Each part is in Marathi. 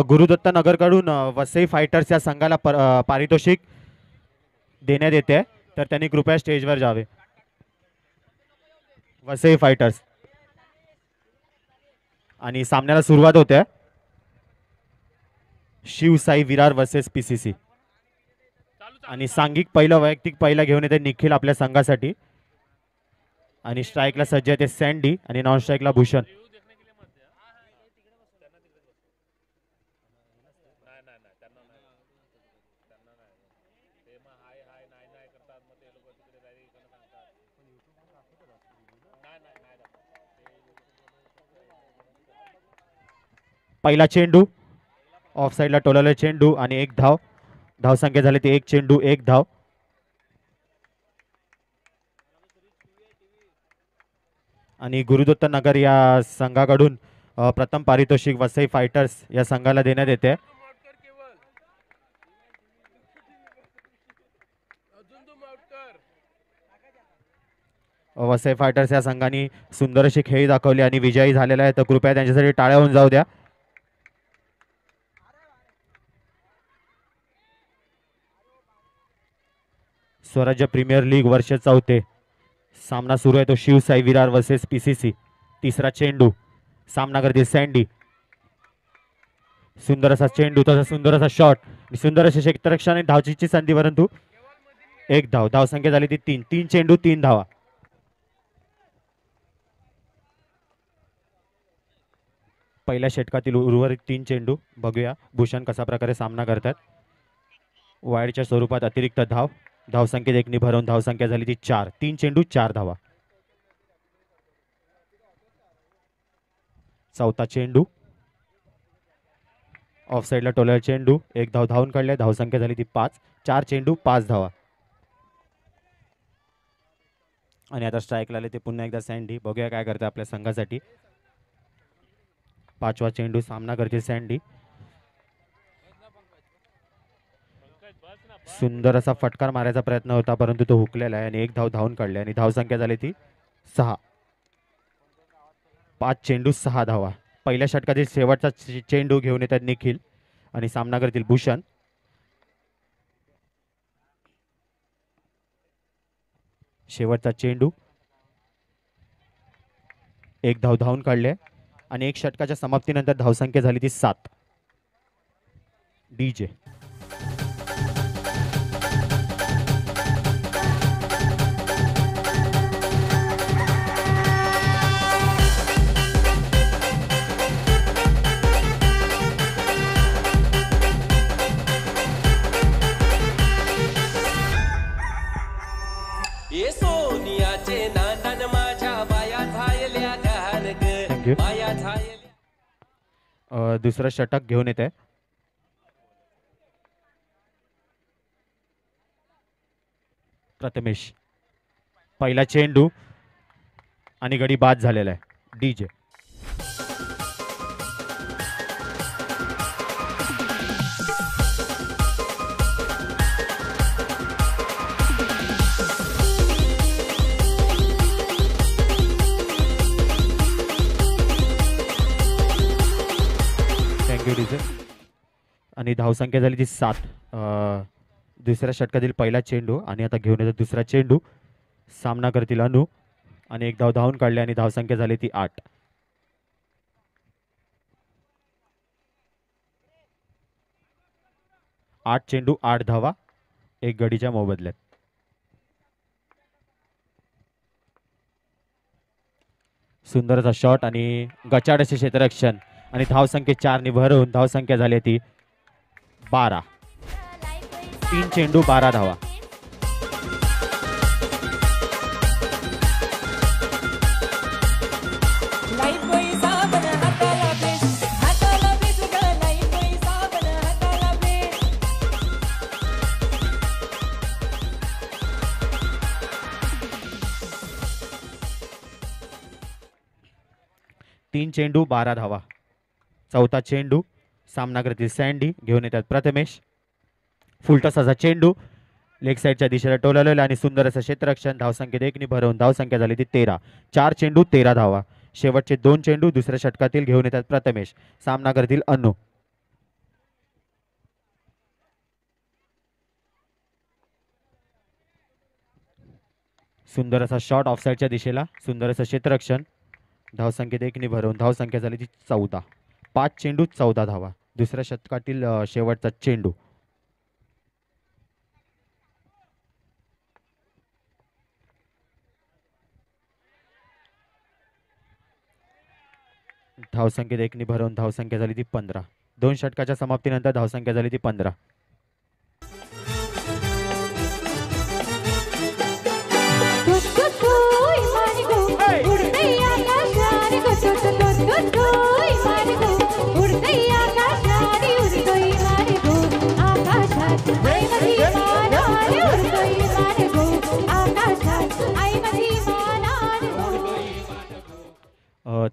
गुरुदत्त नगरकडून वसई फायटर्स या संघाला पारितोषिक देण्यात येते, तर त्यांनी कृपया स्टेजवर जावे. वसई फायटर्स. आणि सामन्याला सुरुवात होते. Shivsai Virar versus PCC. आणि सांघिक पहिलं वैयक्तिक पहिला घेऊन येते निखिल आपल्या संघासाठी. आणि स्ट्राईकला सज्ज आहे ते सँडी आणि नॉन स्ट्राईकला भूषण. पहिला चेंडू ऑफ साइडला टोलवला चेंडू आणि एक धाव. धावसंख्या झाली ती एक चेंडू एक धाव. आणि गुरुदत्त नगर या संघाकडून प्रथम पारितोषिक वसई फायटर्स या संघाला देण्यात येते. वसई फायटर्स या संघाने सुंदर अशी खेळी दाखवली आणि विजयी झालेला आहे, तर कृपया त्यांच्यासाठी टाळ्या होऊन जाऊ द्या. स्वराज्य प्रीमियर लीग वर्ष 4 सामना सुरू आहे तो शिवसाई विरार वर्सेस पीसीसी. तिसरा चेंडू सामना करतील सँडी. सुंदर असा चेंडू, तसा सुंदर असा शॉट, सुंदर असे क्षेत्ररक्षण धावचीची संधी, परंतु एक धाव. धावसंख्या झाली ती 3. 3 चेंडू 3 धावा. पहिल्या षटकातील उर्वरित 3 चेंडू बघूया भूषण कसा प्रकारे सामना करतात. वाईडच्या स्वरूपात अतिरिक्त धाव. धावसंख्येत एकनी भरवून धावसंख्या झाली ती 4. 3 चेंडू 4 धावा. चौथा चेंडू ऑफ साइडला टोलर चेंडू, एक धाव धावून काढले. धावसंख्या झाली ती 5. 4 चेंडू 5 धावा. आणि आता स्ट्राईकला आले ते पुन्हा एकदा सँडी. बघूया काय करते आपल्या संघासाठी. पाचवा चेंडू सामना करते सँडी. सुंदर असा फटकार मारायचा प्रयत्न होता, परंतु तो हुकलेला आहे आणि एक धाव धावून काढले आणि धावसंख्या झाली ती 6. 5 चेंडू 6 धावा. पहिल्या षटकातील शेवटचा चेंडू घेऊन येतात निखिल आणि सामना करतील भूषण. शेवटचा चेंडू, एक धाव धावून काढले आणि एक षटकाच्या समाप्तीनंतर धावसंख्या झाली ती 7. डीजे. दुसरं षटक घेऊन येते प्रथमेश. पहिला चेंडू आणि गडी बाद झालेला आहे. डीजे. आणि धावसंख्या झाली ती 7. दुसऱ्या षटकातील पहिला चेंडू आणि आता घेऊन येतो दुसरा चेंडू. सामना करतील अनु आणि एक धाव धावून काढले आणि धावसंख्या झाली ती 8. 8 चेंडू 8 धावा, एक गडीच्या मोबदल्यात. सुंदर असा शॉट आणि गचाड असे क्षेत्ररक्षण आणि धावसंख्या 4 ने भरून धावसंख्या झाली ती 12. 3 चेंडू 12 धावा. तीन चेंडू 12 धावा. चौथा चेंडू सामना करतील सँडी. घेऊन येतात प्रथमेश. फुलटस असा चेंडू लेग साईडच्या दिशेला टोलवलेला आणि सुंदर असं क्षेत्ररक्षण. धावसंख्येत एकनी भरवून धावसंख्या झाली ती 13. 4 चेंडू 13 धावा. शेवटचे 2 चेंडू दुसऱ्या षटकातील घेऊन येतात प्रथमेश. सामना करतील अनु. सुंदर असा शॉट ऑफसाईडच्या दिशेला, सुंदर असं क्षेत्ररक्षण. धावसंख्येत 1 भरून धावसंख्या झाली ती 14. 5 चेंडू 14 धावा. दुसऱ्या षटकातील शेवटचा चेंडू. धावसंख्येत 1 भरून धावसंख्या झाली ती 15. 2 षटकाच्या समाप्तीनंतर धावसंख्या झाली ती 15.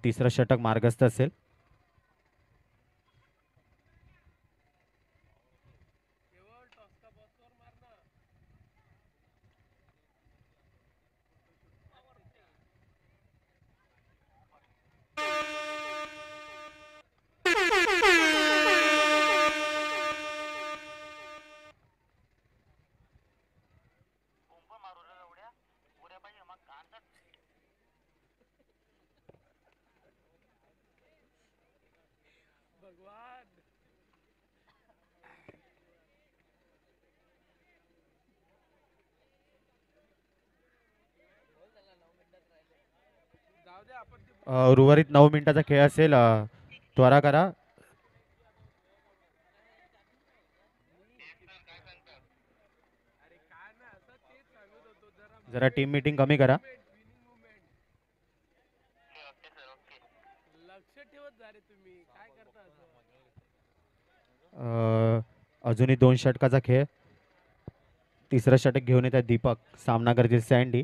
तिसरं षटक मार्गस्थ असेल. उर्वरित 9 मिनिटाचा खेळ असेल. त्वरा करा. जरा टीम मीटिंग कमी करा. अजूनही 2 षटकाचा खेळ. तिसरं षटक घेऊन येतात दीपक. सामना करतील सँडी.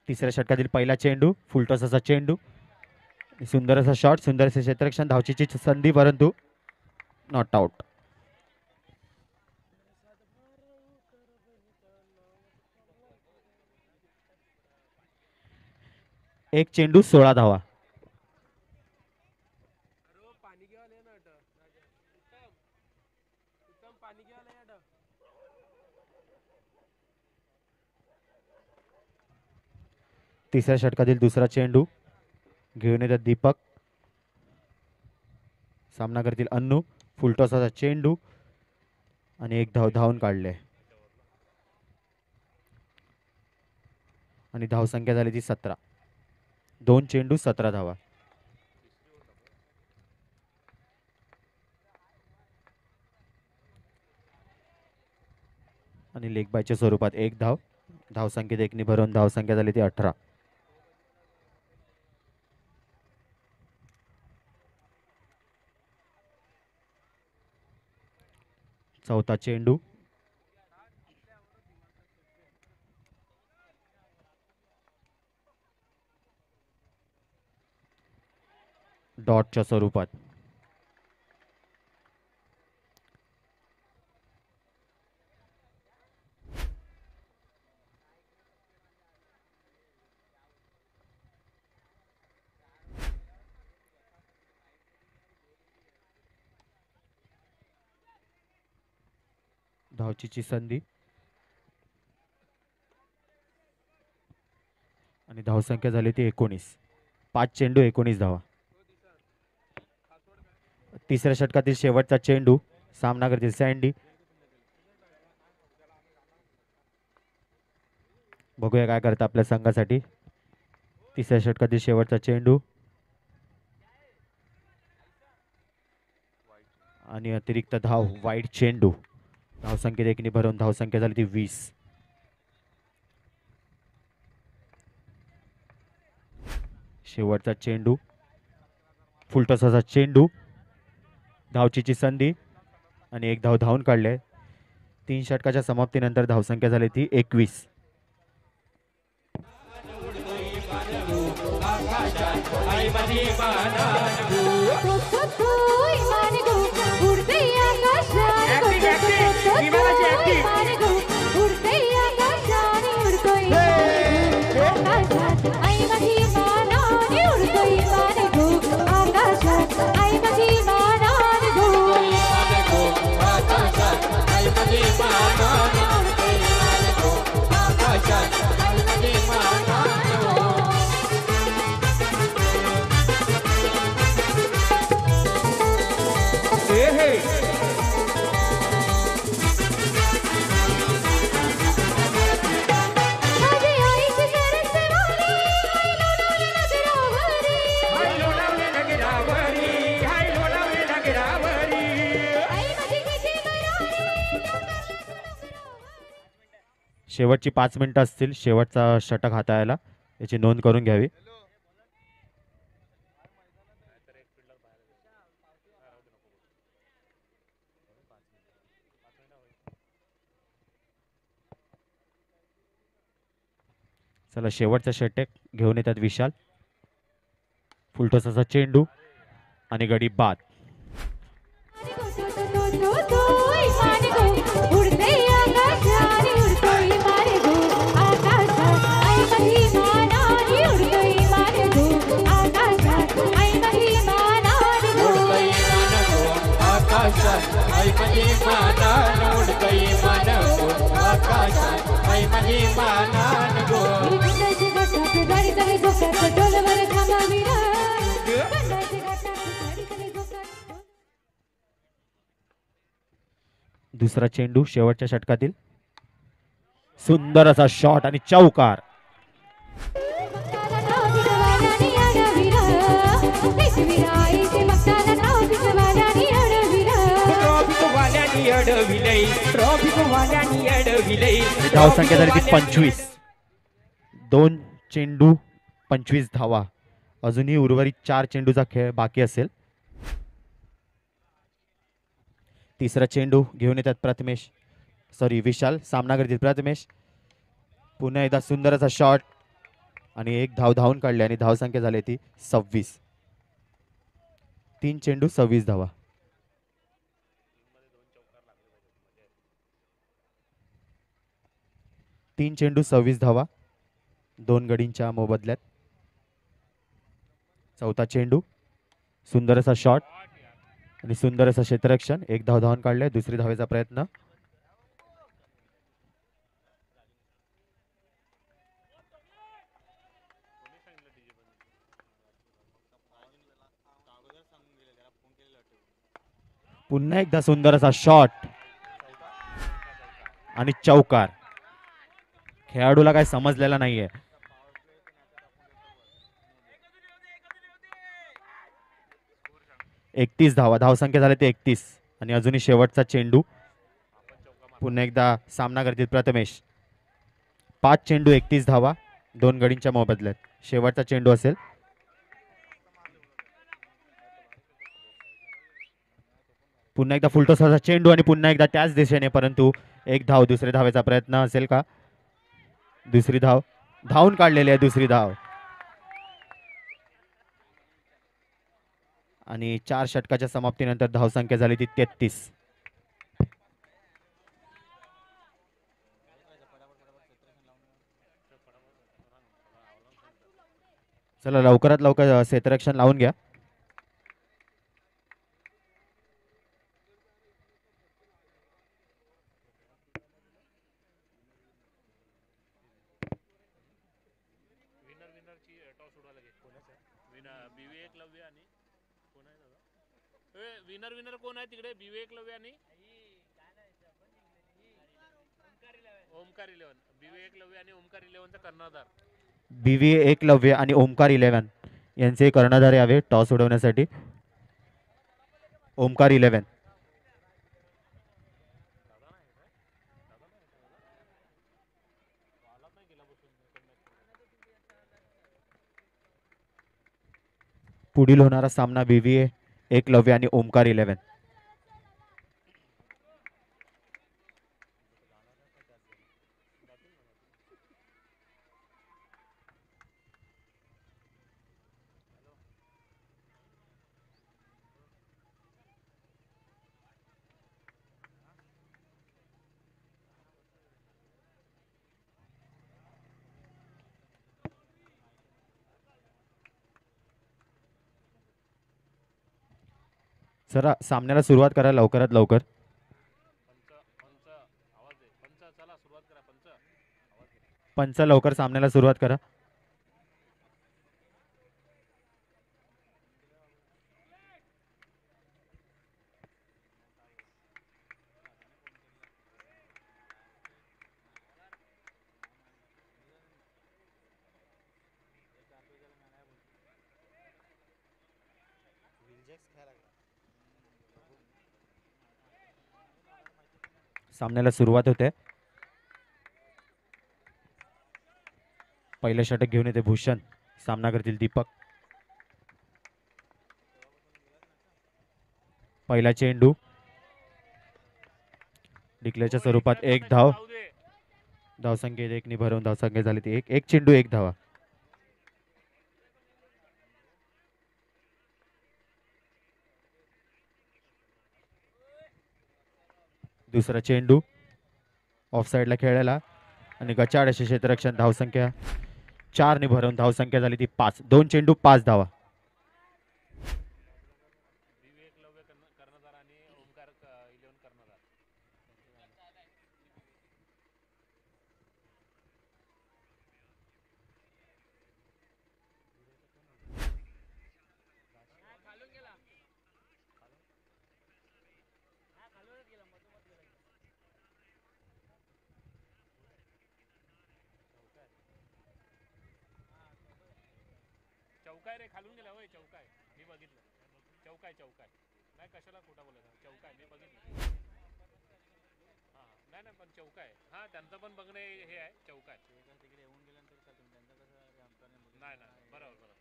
तिसऱ्या षटकातील पहिला चेंडू, फुलटॉस असा चेंडू, सुंदर असा शॉट, सुंदर असे क्षेत्ररक्षण, धावचीची संधी परंतु नॉट आउट. एक चेंडू 16 धावा. तिसऱ्या षटकातील दुसरा चेंडू घेऊन येतात दीपक. सामना करतील अन्नू. फुलटॉसाचा चेंडू आणि एक धाव धावून काढले आणि धावसंख्या झाली ती 17. 2 चेंडू 17 धावा. आणि लेग बायच्या स्वरूपात एक धाव. धावसंख्येत 1 भरून धावसंख्या झाली ती 18. चौथा चेंडू. डॉटच्या स्वरूपात. धावचीची संधी आणि धावसंख्या झाली ती 19. 5 चेंडू 19 धावा. तिसऱ्या षटकातील शेवटचा चेंडू. सामना करतील सँडी. बघूया काय करता आपल्या संघासाठी. तिसऱ्या षटकातील शेवटचा चेंडू आणि अतिरिक्त धाव. वाईट चेंडू. धावसंख्येत 1 भरून धावसंख्या झाली ती 20. शेवटचा चेंडू. फुलटॉसाचा चेंडू. धावचीची संधी आणि एक धाव धावून काढले. 3 षटकाच्या समाप्तीनंतर धावसंख्या झाली ती 21. शेवटची 5 मिनिटं असतील शेवटचा षटक हाताळायला, याची नोंद करून घ्यावी. चला शेवटचा षटक घेऊन येतात विशाल. फुलटॉस असा चेंडू आणि गडी बाद. दुसरा चेंडू शेवटच्या षटकातील. सुंदर असा शॉट आणि चौकार. धावसंख्या झाली ती 25. 2 चेंडू 25 धावा. अजूनही उर्वरित 4 चेंडूचा खेळ बाकी असेल. तिसरा चेंडू घेऊन येतात विशाल. सामना करतील प्रथमेश. पुन्हा एकदा सुंदर असा शॉट आणि एक धाव धावून काढली आणि धावसंख्या झाली ती 26. 3 चेंडू 26 धावा. तीन चेंडू 26 धावा 2 गडींच्या मोबदल्यात. चौथा चेंडू. सुंदर असा शॉट आणि सुंदर असं क्षेत्ररक्षण. एक धाव धावून काढले. दुसरी धावेचा प्रयत्न. पुन्हा एकदा सुंदर असा शॉट आणि चौकार. खेळाडूला काय समजलेला नाहीये. एकतीस धावा. धावसंख्या झाली ते 31 आणि अजूनही शेवटचा चेंडू. पुन्हा एकदा सामना करतील प्रथमेश. 5 चेंडू 31 धावा 2 गडींच्या मोबदल्यात. शेवटचा चेंडू असेल. पुन्हा एकदा फुलटॉसचा चेंडू आणि पुन्हा एकदा त्याच दिशेने, परंतु एक धाव. दुसऱ्या धावेचा प्रयत्न असेल का? दुसरी धाव. धावून काढलेली आहे दुसरी धाव. आणि 4 षटकाच्या समाप्तीनंतर धावसंख्या झाली ती 33. चला लवकरात लवकर क्षेत्ररक्षण लावून घ्या. विनर कोण आहे तिकडे? बीवे एकलव्य आणि ओमकार 11. बीवे एकलव्य आणि ओमकार 11चा कर्णधार. बीवी एकलव्य आणि ओमकार 11 यांचे कर्णधार यावे टॉस उडवण्यासाठी. ओमकार 11. पुढील होणारा सामना बीवी एकलव्य आणि ओमकार 11. सर सामन्याला सुरुवात करा लवकरात लवकर. पंच लवकर सामन्याला सुरुवात करा. सामन्याला सुरुवात होते. पहिलं षटक घेऊन येते भूषण, सामना करतील दीपक. पहिला चेंडू डिक्लेअरच्या स्वरूपात एक धाव. जाऊ दे. धावसंख्येत एक नि भरवून धावसंख्या झाली ती एक. एक चेंडू एक धावा. दुसरा चेंडू ऑफ साइडला खेळायला आणि गचाड असे क्षेत्ररक्षण. धावसंख्या 4 ने भरवून धावसंख्या झाली ती 5. 2 चेंडू 5 धावा. विवेक लव्य कर्णधार आणि ओमकार 11 कर्णधार. चौकाय रे, खालून गेला होय. चौकाय, मी बघितलं. चौकाय चौकाय. नाही कशाला खोटा बोलायचा. चौकाय, मी बघितलं. हां नाही नाही पण चौकाय. हां त्यांचं पण बघणे हे आहे. चौकाय. तिकडे येऊन गेल्यानंतर का तुम्ही त्यांचं कसं नाही नाही बरोबर बरोबर.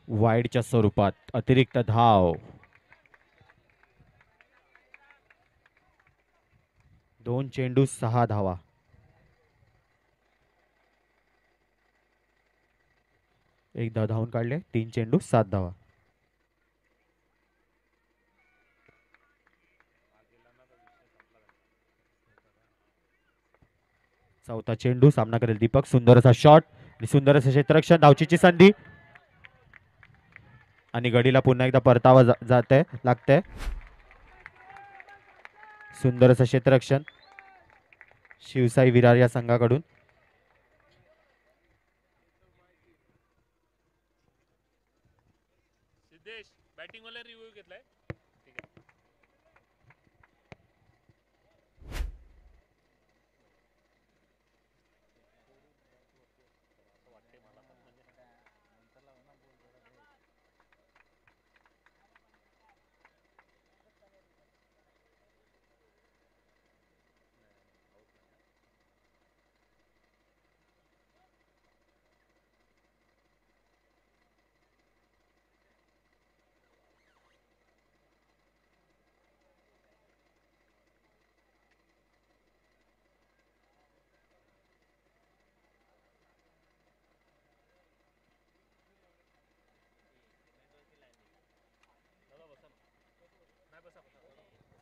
वाईडच्या स्वरूपात अतिरिक्त धाव. 2 चेंडू 6 धावा. एक धाव धावून काढले. 3 चेंडू 7 धावा. चौथा चेंडू सामना करेल दीपक. सुंदर असा शॉट आणि सुंदर असं क्षेत्ररक्षण. धावचीची संधी आणि गडीला पुन्हा एकदा परतावा जाते लागते. सुंदर असं क्षेत्ररक्षण शिवसाई विरार या संघाकडून. सिद्धेश बॅटिंग वाला रिव्ह्यू घेतलाय. ठीक आहे. वाटते मला पण म्हणजे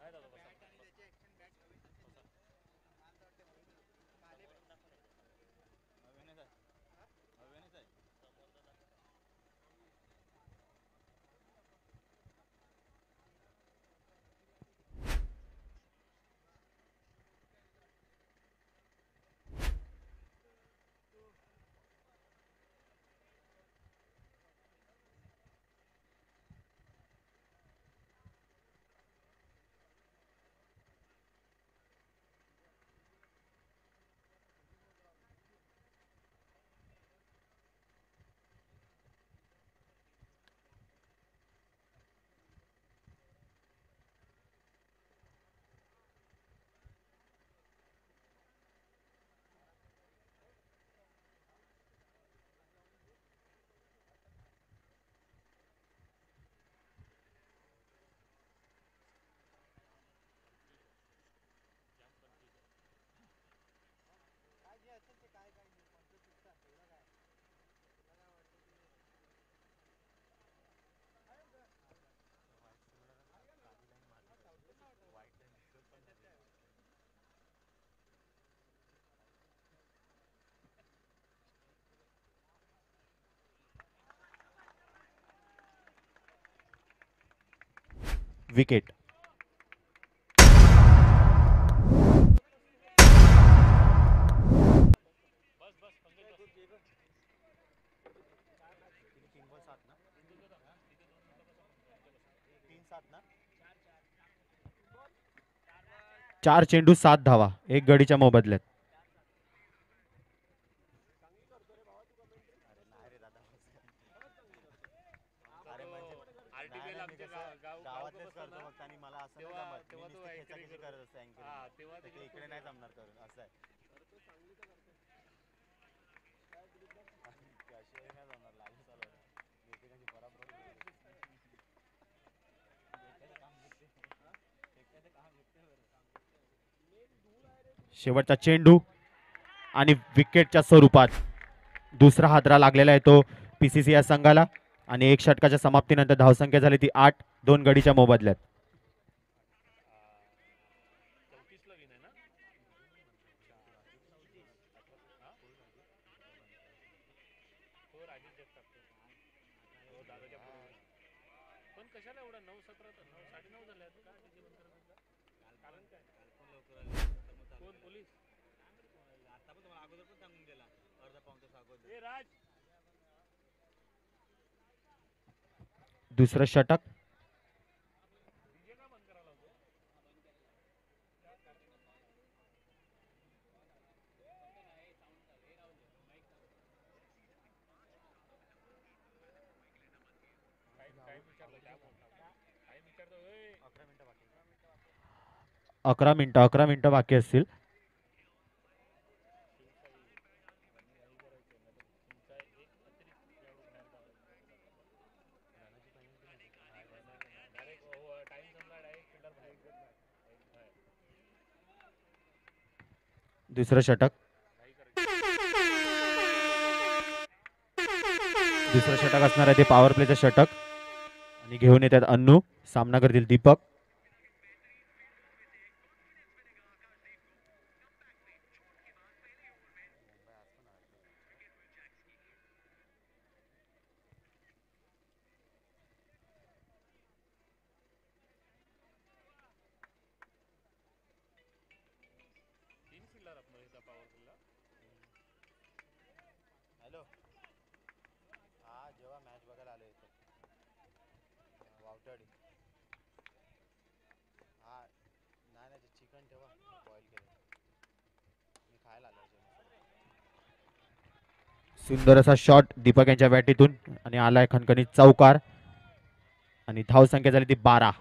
नाही बसा नाही दादा बसा. विकेट. बस बस पंकज बस. 4 चेंडू 7 धावा, 1 गडीच्या मोबदल्यात. RTPL आमच्या गावातलेच करतो फक्त आणि मला असं नाही जमत. तेव्हा तो खेचाखेची करत असतो अँकर. हां तेव्हा ते इकडे नाही जमणार करून असं आहे. कशी नाही जमणार लागू चालू एकेकाची बराबर शेवटचा चेंडू आणि विकेटच्या स्वरूपात दुसरा हादरा लागलेला आहे तो PCC या संघाला. आणि 1 षटकाच्या समाप्तीनंतर धावसंख्या झाली ती 8, 2 गडीच्या मोबदल्यात. 34 ला विन आहे ना. हो राजेश जगताप हो दादाच्या पण कशाला एवढा 9-17 तर 9-9:30 झाले आहेत का किती बंद करत कारण काय कोण पोलीस आता पण तुम्हाला अगोदर पण सांगून गेला अर्धा पाऊण तास अगोदर. ए राज दुसरं षटक. अकरा मिनिटं बाकी असतील. दुसरं षटक. दुसरं षटक असणार आहे ते पॉवर प्लेचं षटक आणि घेऊन येतात अन्नू. सामना करतील दीपक. हॅलो हा जेव्हा मॅच बघायला आलो इथे वावटाडी हा नाही नाही चिकन ठेवा बॉईल केलं मी खायला आलो. सुंदर असा शॉट दीपक यांच्या बॅटीतून आणि आलाय खणखणीत चौकार आणि धावसंख्या झाली ती 12.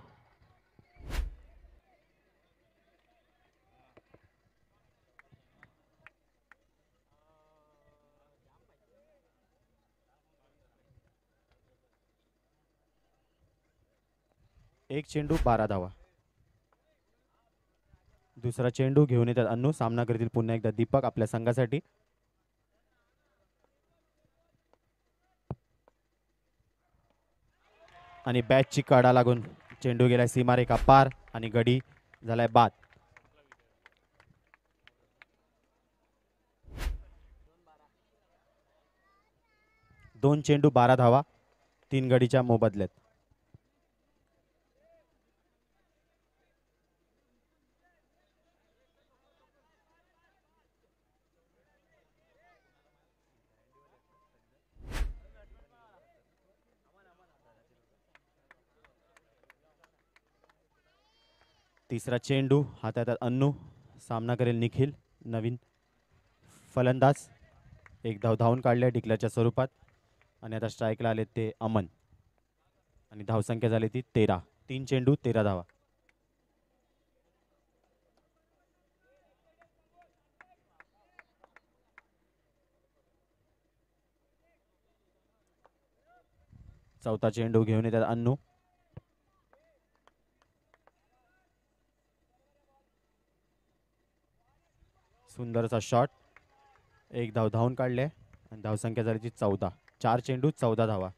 एक चेंडू 12 धावा. दुसरा चेंडू घेऊन येतात अन्नू. सामना करतील पुन्हा एकदा दीपक आपल्या संघासाठी. आणि बॅटची कडा लागून चेंडू गेलाय सीमारेखा पार आणि गडी झालाय बाद. दोन चेंडू 12 धावा, 3 गडीच्या मोबदल्यात. तिसरा चेंडू हातात अन्नू. सामना करेल निखिल नवीन फलंदाज. एक धाव धावून काढले डिक्लेअरच्या स्वरूपात आणि आता स्ट्राईकला आले ते अमन आणि धावसंख्या झाली ती 13. 3 चेंडू 13 धावा. चौथा चेंडू घेऊन येतात अन्नू. सुंदरचा शॉट. एक धाव धावून काढले आणि धावसंख्या झाली ती 14. 4 चेंडू 14 धावा.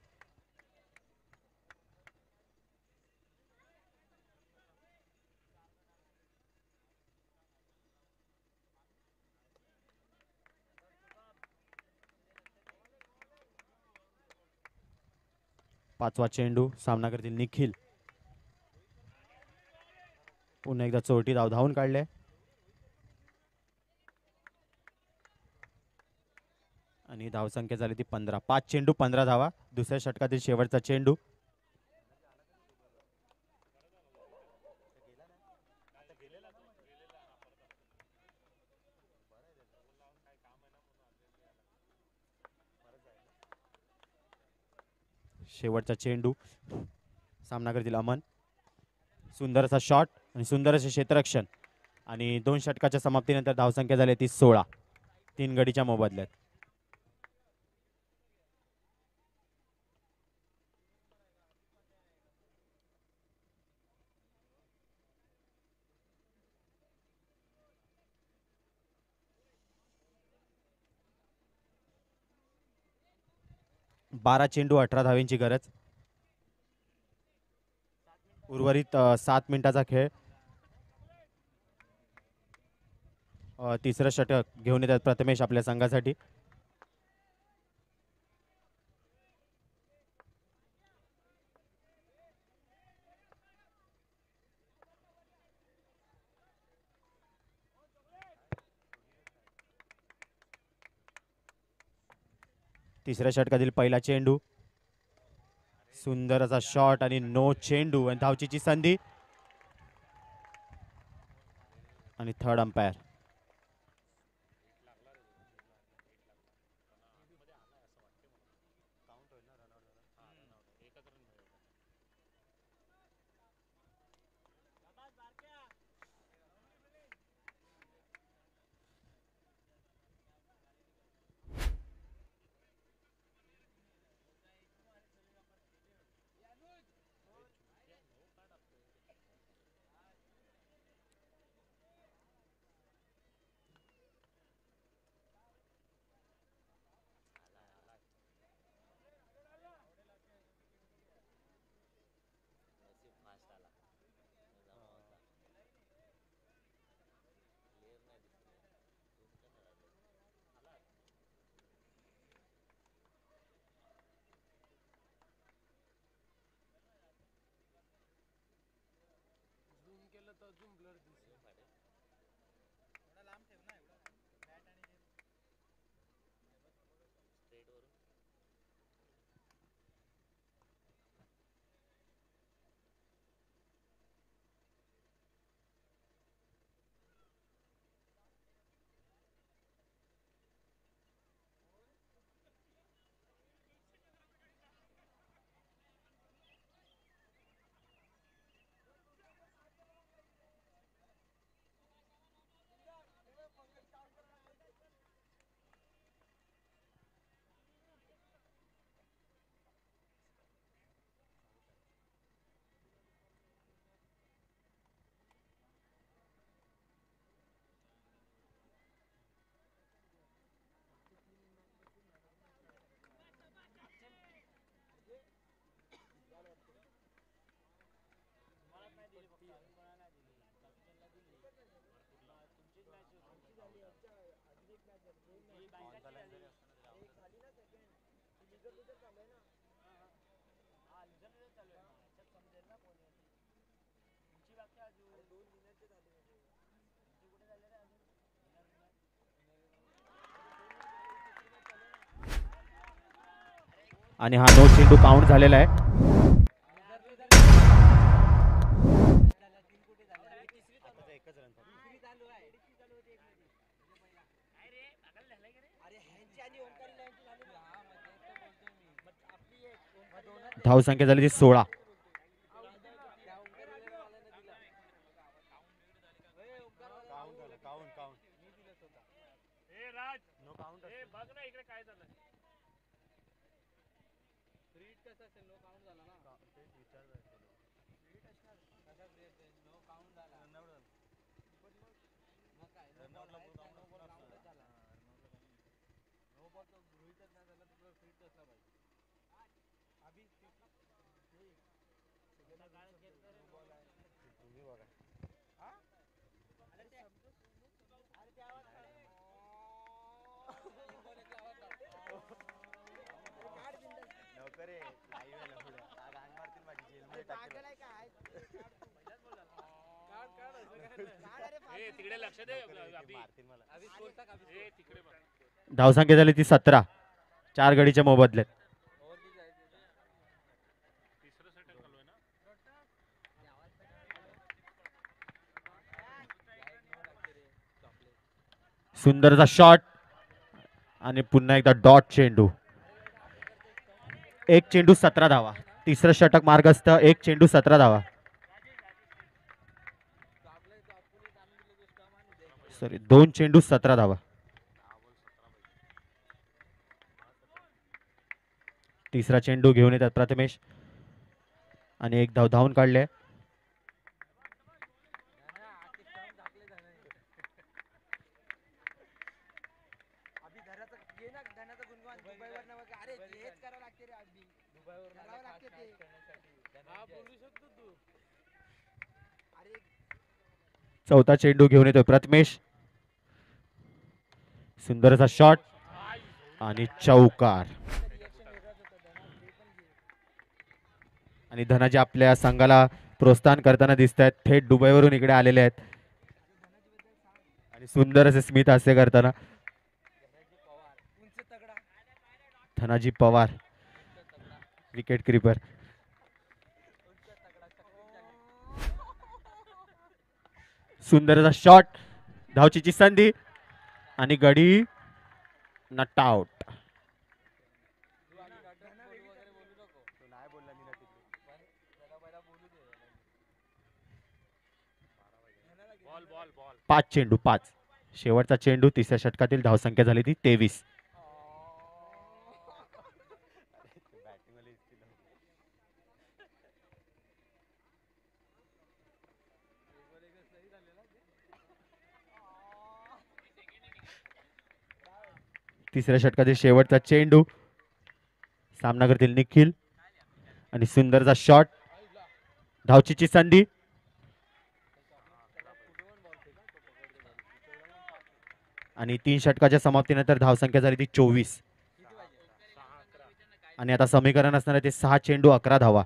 पाचवा चेंडू सामना करतील निखिल. पुन्हा एकदा चोरटी धाव धावून काढले आणि धावसंख्या झाली ती 15. 5 चेंडू 15 धावा. दुसऱ्या षटकातील शेवटचा चेंडू. शेवटचा चेंडू सामना करतील अमन. सुंदर असा शॉट आणि सुंदर असे क्षेत्ररक्षण आणि 2 षटकाच्या समाप्तीनंतर धावसंख्या झाली ती 16. 3 गडीच्या मोबदल्यात. बारा चेंडू 18 धावेंची गरज. उर्वरित 7 मिनिटाचा खेळ. तिसरं षटक घेऊन येतात प्रथमेश आपल्या संघासाठी. तिसऱ्या षटकातील पहिला चेंडू. सुंदर असा शॉट आणि नो चेंडू आणि धावचीची संधी आणि थर्ड अंपायर. आणि हा नो चेंडू काउंट झालेला आहे. धावसंख्या झाली ती 16. धावसंख्या झाली ती 17. 4 गडीच्या मोबदल्यात. सुंदरचा शॉट आणि पुन्हा एकदा डॉट चेंडू. एक चेंडू 17 धावा. तिसरं षटक मार्गस्थ. एक चेंडू 17 धावा. सॉरी, 2 चेंडू 17 धावा. तिसरा चेंडू घेऊन येतात प्रथमेश आणि एक धाव धावून काढले. चौथा चेंडू घेऊन येतोय प्रथमेश. सुंदरचा शॉट आणि चौकार. आणि धनाजी आपल्या संघाला प्रोत्साहन करताना दिसत आहेत. थेट दुबईवरून इकडे आलेले आहेत आणि सुंदर असे स्मित हास्य करताना. Dhanaji Pawar wicket keeper. सुंदरचा शॉट, धावचीची संधी आणि गडी नट आउट. पाच चेंडू 5. शेवटचा चेंडू. तिसऱ्या षटकातील धावसंख्या झाली ती 23. तिसऱ्या षटकातील शेवटचा चेंडू. सामना करतील निखिल आणि सुंदरचा शॉट, धावचीची संधी आणि 3 षटकाच्या समाप्तीनंतर धावसंख्या झाली ती 24. आणि आता समीकरण असणार ते 6 चेंडू 11 धावा.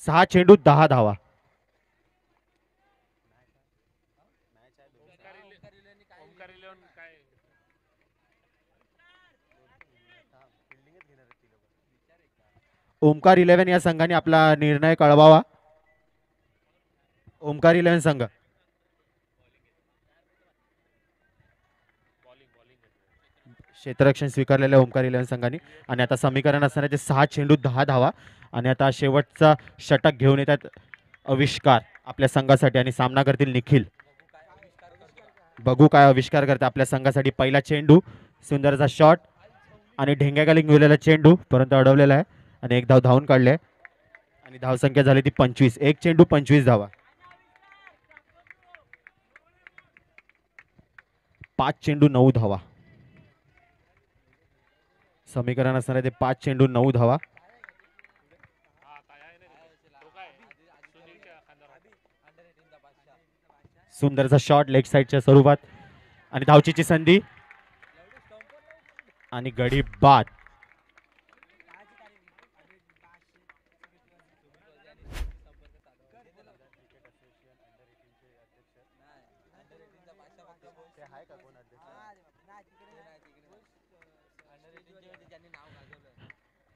6 चेंडू 10 धावा. ओमकार 11 या संघाने आपला निर्णय कळवावा. ओमकार 11 संघ. क्षेत्ररक्षण स्वीकारलेल्या ओमकार 11 संघाने. आणि आता समीकरण असणार ते 6 चेंडू 10 धावा. आणि आता शेवटचा षटक घेऊन येतात आविष्कार आपल्या संघासाठी आणि सामना करतील निखिल. बघू काय आविष्कार करते आपल्या संघासाठी. पहिला चेंडू, सुंदरचा शॉट आणि ढेंग्याखाली गेलेला चेंडू परंतु अडवलेला आहे आणि एक धाव धावून काढले आणि धावसंख्या झाली ती 25. एक चेंडू 25 धावा. 5 चेंडू 9 धावा. समीकरण असणार आहे ते 5 चेंडू 9 धावा. सुंदरचा शॉट लेग साइडच्या स्वरूपात आणि धावचीची संधी आणि गडी बाद.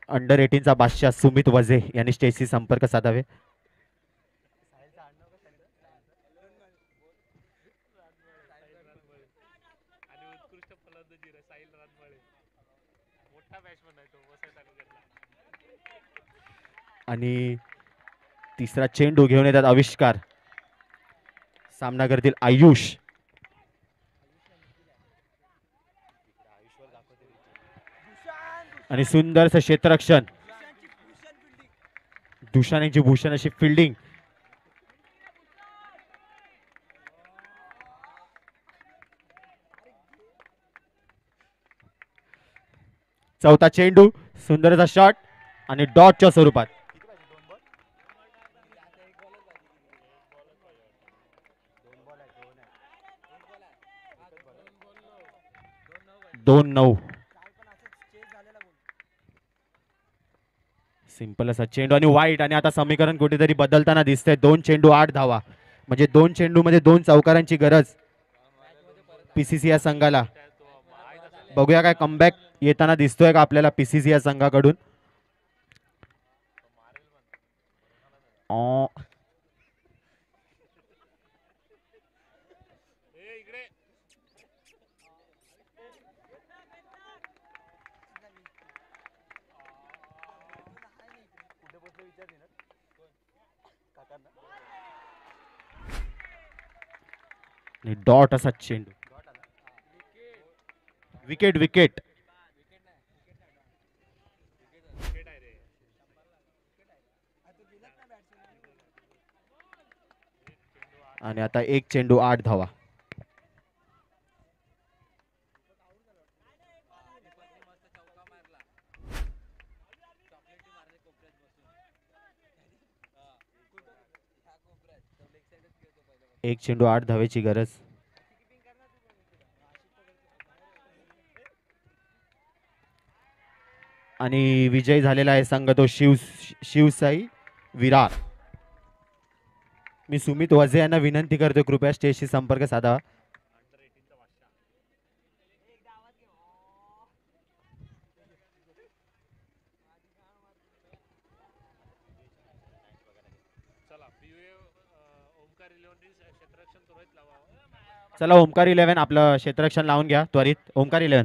अंडर 18चा बादशाह सुमित वझे यांनी स्टेजशी संपर्क साधावे. आणि तिसरा चेंडू घेऊन येतात आविष्कार. सामना करतील आयुष. आणि सुंदरचं क्षेत्ररक्षण. दुशान यांची भूषण अशी फिल्डिंग. चौथा चेंडू, सुंदरचा शॉट आणि डॉटच्या स्वरूपात. 2-9. सिंपल असा चेंडू आणि वाईट. आणि आता समीकरण कुठेतरी बदलताना दिसतंय. 2 चेंडू 8 धावा. म्हणजे 2 चेंडू मध्ये 2 चौकारांची गरज पीसीसी या संघाला. बघूया काय कमबॅक येताना दिसतोय का आपल्याला पीसीसी या संघाकडून. ऑ. ए इकडे डॉट असा चेंडू. Wicket wicket. विकेट आहे रे. आणि आता एक चेंडू 8 धावा. एक चेंडू 8 धावेची गरज. आणि विजय झालेला आहे संघ तो शिवसाई विरार. मी सुमित वझे यांना विनंती करतो कृपया स्टेजशी संपर्क साधा. अंडर 18 चा बादशाह. चला PUA ओमकार 11 क्षेत्ररक्षण त्वरित लावा. चला ओमकार 11 आपलं क्षेत्ररक्षण लावून घ्या त्वरित. ओमकार 11